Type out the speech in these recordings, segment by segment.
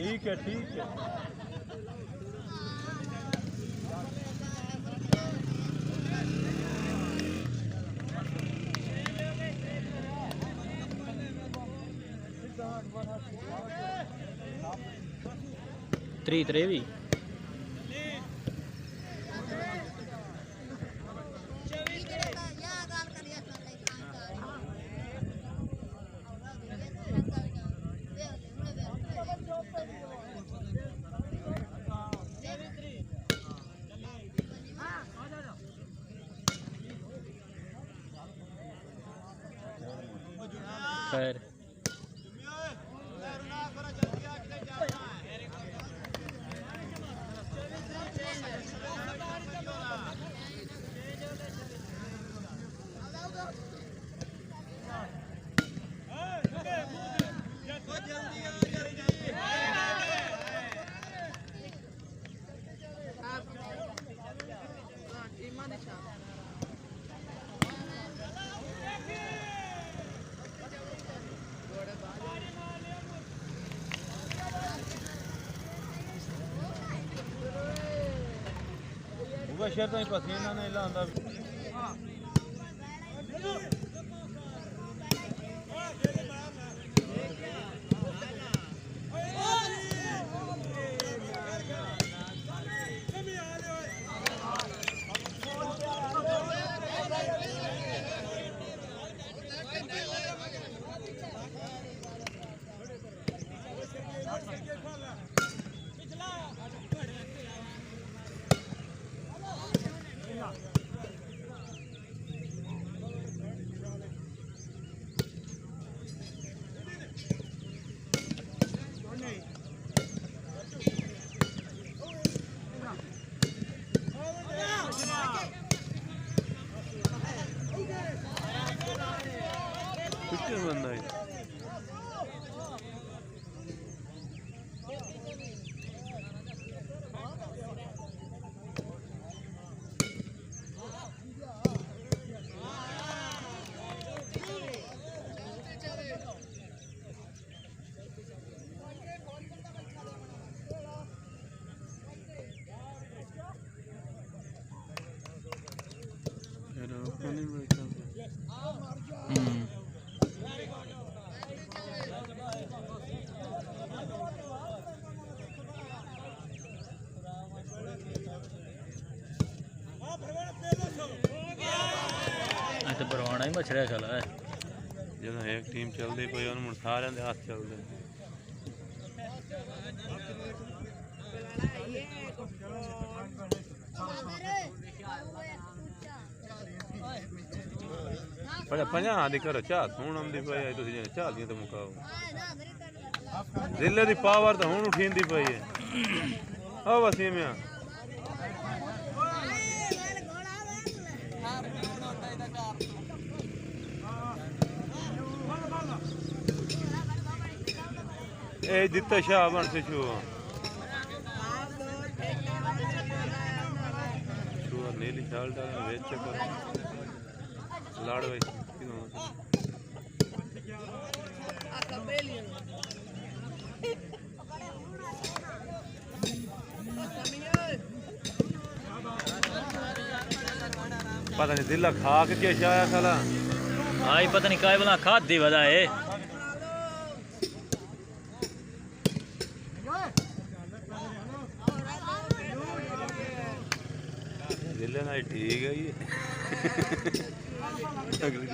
ठीक है ठीक है। त्री त्रेवी खैर शहर तो पसीना नहीं लांदा बंदा है। तो परवाना ही मछड़िया चला है जो एक टीम चलती पई उन्होंने सारे के हाथ चलते पंजा दी करो चाह हूँ आँदी पई है झालियां तो मुकाओ जिले की पावर तो हूँ उठींदी पई है ओ वसीमिया ए जित्ता शाह बन से छू नीली शाल डाल वेच कर लाड़ भाई पता नहीं दिल खा के क्या शाया साला आई पता नहीं काय बोला खाद दी वदा है दिल ना ठीक है ये अगली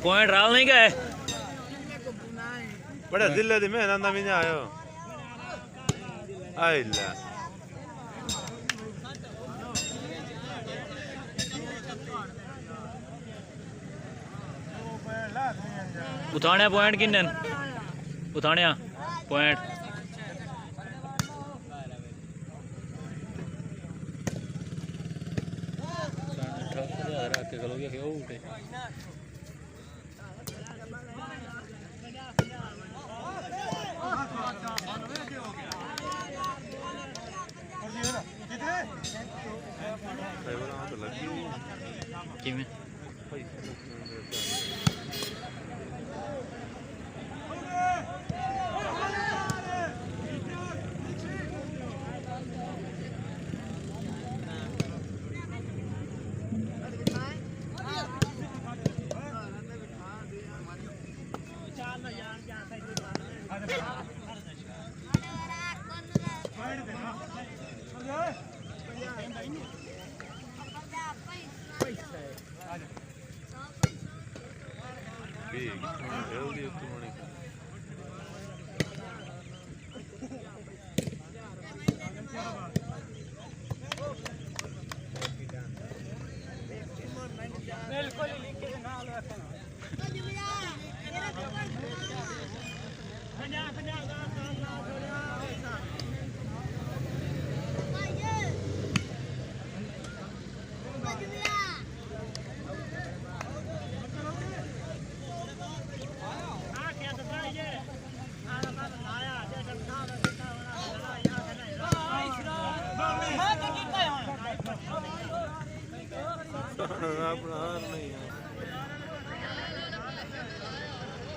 पॉइंट राल नहीं गए बड़े जिले दी मेहनत ना भी नहीं आयो आइला उठाने पॉइंट किन्ने उठाने पॉइंट जल्दी तुम्हारी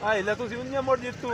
Ai, la tu si unia mordi tu.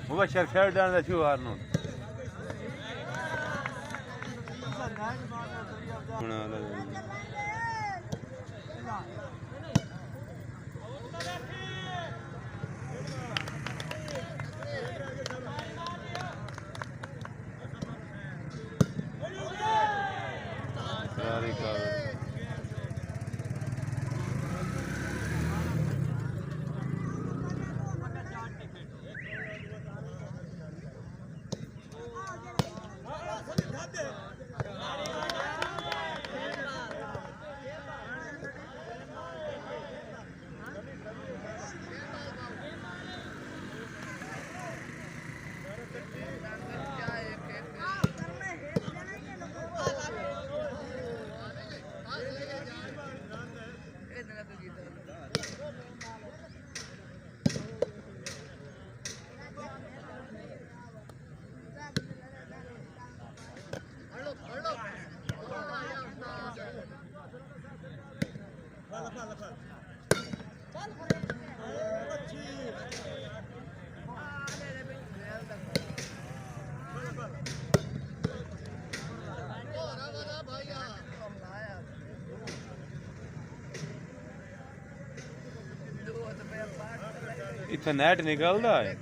مبشر خير انا شو هارنون इतना नेट निकलता है